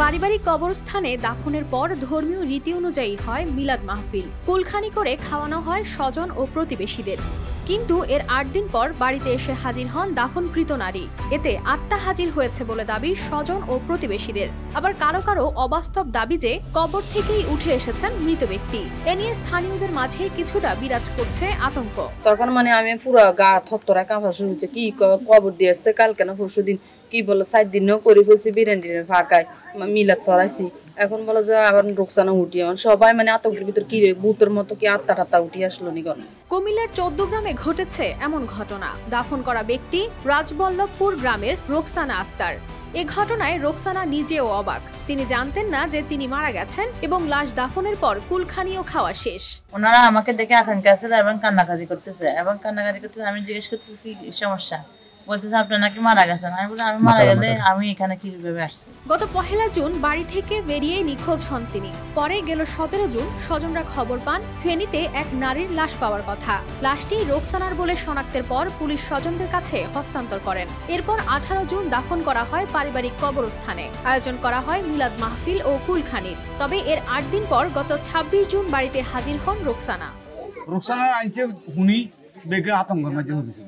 পারিবারিক কবরস্থানে দাফনের পর ধর্মীয় রীতি অনুযায়ী হয় মিলাদ মাহফিল। কুলখানি করে খাওয়ানো হয় স্বজন ও প্রতিবেশীদের। কিন্তু এর ৮ দিন পর বাড়িতে এসে হাজির হন দাফনকৃত নারী। এতে আত্মা হাজির হয়েছে বলে দাবি স্বজন ও প্রতিবেশীদের। আবার কারো কারো অবাস্তব দাবি যে কবর থেকেই উঠে এসেছেন মৃত ব্যক্তি। এ নিয়ে স্থানীয়দের মাঝে কিছুটা বিরাজ করছে আতঙ্ক। তখন আমি পুরো গা থরথরা কাঁপা শুরু হচ্ছে, কি কবর দিয়ে আসছে কালকে না পরশু দিন, কি বলো 4 দিনও করে ফেলছি, বিরান্ডিনের ফাঁকায় মিলাদ পড়াইছি। এখন বলো যে আবার রোকসানা উঠি, সবাই আতঙ্কের ভিতর কি ভূতের মতো কি আত্মা টাত্তা উঠি আসলো নি। কুমিল্লার 14 গ্রামে ঘটেছে এমন ঘটনা। দাফন করা ব্যক্তি রাজবল্লভপুর গ্রামের রোকসানা আক্তার। এ ঘটনায় রোকসানা নিজেও অবাক। তিনি জানতেন না যে তিনি মারা গেছেন এবং লাশ দাফনের পর কুলখানিও খাওয়া শেষ। ওনারা আমাকে দেখে আতঙ্কে আছে এবং কান্নাকাটি করতেছে আমি জিজ্ঞেস করতেছি কি সমস্যা, বলতেছে আপনি নাকি মারা গেছেন। আমি বলি আমি মারা গেলে আমি এখানে কিভাবে আসছি। গত 1 জুন বাড়ি থেকে বেরিয়ে নিখোঁজ হন তিনি। পরে গেল 17 জুন স্বজনরা খবর পান ফেনীতে এক নারীর লাশ পাওয়ার কথা। লাশটি রোকসানার বলে শনাক্তের পর পুলিশ স্বজনদের কাছে হস্তান্তর করেন। এরপর 18 জুন দাফন করা হয় পারিবারিক কবরস্থানে। আয়োজন করা হয় মিলাদ মাহফিল ও কুলখানির। তবে এর 8 দিন পর গত 26 জুন বাড়িতে হাজির হন রোকসানা। রোকসানার আইনছে হুনি বেগে আতঙ্কের মাঝে হয়েছে।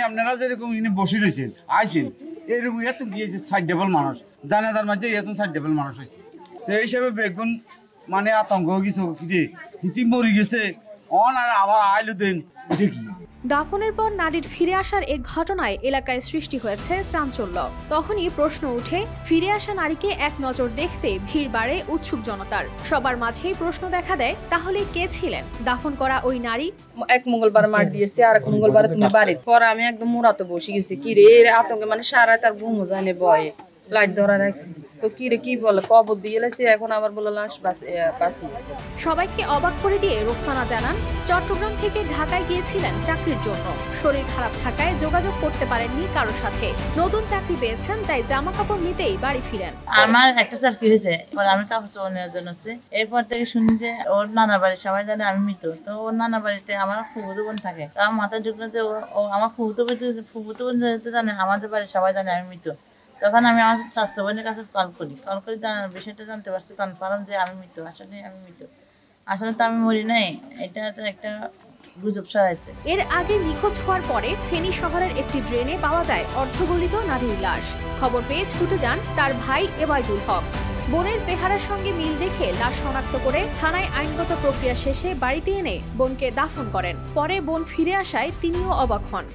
আপনারা যেরকম বসে রয়েছেন আইসেন, এরকম এত গিয়েছে 60 ডেবল মানুষ জানাজার মাঝে এত 60 ডেবল মানুষ হয়েছে। তো এই হিসাবে বেগুন আতঙ্ক গেছে, হিতি মরি গেছে আর আবার আইলো দেন এটা কি। দাফনের পর নারীর ফিরে আসার এক ঘটনায় এলাকায় সৃষ্টি হয়েছে চাঞ্চল্য। তখনই প্রশ্ন উঠে, ফিরে আসা নারীকে এক নজর দেখতে ভিড় বাড়ে উৎসুক জনতার। সবার মাঝেই প্রশ্ন দেখা দেয়, তাহলে কে ছিলেন দাফন করা ওই নারী? এক মঙ্গলবার মার দিয়েছে, আর এক মঙ্গলবার তুমি বাড়ির পরে আমি একদম মোড়াতে বসে গেছি। কি রে আতঙ্কে সারা তার ঘুমো যায় না, ভয়ে লাইট ধরা রাখছি। তো কি রে কি বলে কবর দিয়ে এলেছে, এখন আবার বলে লাশ বাঁচিয়েছে। সবাইকে অবাক করে দিয়ে রোকসানা জানান, চট্টগ্রাম থেকে ঢাকায় গিয়েছিলেন চাকরির জন্য। শরীর খারাপ থাকায় যোগাযোগ করতে পারেননি কারোর সাথে। নতুন চাকরি পেয়েছেন, তাই জামা কাপড় নিতেই বাড়ি ফিরেন। আমার একটা চাকরি হয়েছে, আমি কাপড় চোপড় নেওয়ার জন্য আসছি। এরপর থেকে শুনি যে ওর নানা বাড়ি সবাই জানে আমি মৃত। তো ওর নানা বাড়িতে আমার ফুফুতো বোন থাকে। আমার মাথায় ঢুকলো যে ও আমার ফুফুতো বোন যেহেতু জানে আমাদের বাড়ি সবাই জানে আমি মৃত। তখন আমি আমার স্বাস্থ্য বোনের কাছে কল করি জানার বিষয়টা জানতে পারছি কনফার্ম যে আমি মৃত। আসলে তো আমি মরি নাই, এটা তো একটা গুজব ছড়াইছে। এর আগে নিখোঁজ হওয়ার পরে ফেনী শহরের একটি ড্রেনে পাওয়া যায় অর্ধগলিত নারীর লাশ। খবর পেয়ে ছুটে যান তার ভাই এবায়দুল হক। বোনের চেহারার সঙ্গে মিল দেখে লাশ শনাক্ত করে থানায় আইনগত প্রক্রিয়া শেষে বাড়িতে এনে বোনকে দাফন করেন। পরে বোন ফিরে আসায় তিনিও অবাক হন।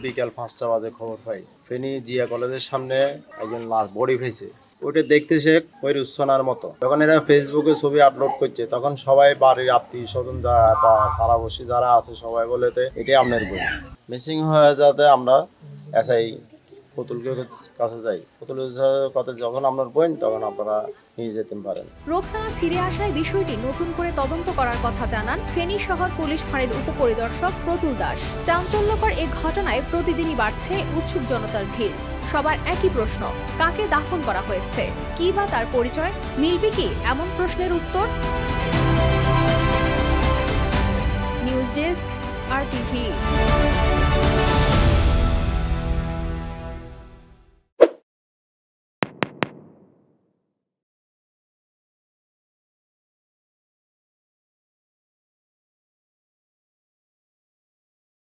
বিকাল 5টা বাজে খবর পাই ফেনী জিয়া কলেজের সামনে একজন লাশ বডি ফেছে। ওইটা দেখতে সে ওই রুসনার মতো। যখন এরা ফেসবুকে ছবি আপলোড করছে, তখন সবাই বাড়ির আত্মীয় স্বজন যারা বা পাড়াবসী যারা আছে সবাই বলে এটাই আপনার বই। মিসিং হয়ে যাতে আমরা এসআই পুতুলকে কাছে যাই। পুতুলের কথা যখন আপনার বোন, তখন আপনারা নিয়ে যেতে পারেন। রোকসানা ফিরে আসায় বিষয়টি নতুন করে তদন্ত করার কথা জানান ফেনী শহর পুলিশ ফাঁড়ির উপপরিদর্শক প্রতুল দাস। চাঞ্চল্যকর এ ঘটনায় প্রতিদিনই বাড়ছে উৎসুক জনতার ভিড়। সবার একই প্রশ্ন, কাকে দাফন করা হয়েছে, কি বা তার পরিচয়, মিলবে কি এমন প্রশ্নের উত্তর? News desk, RTV।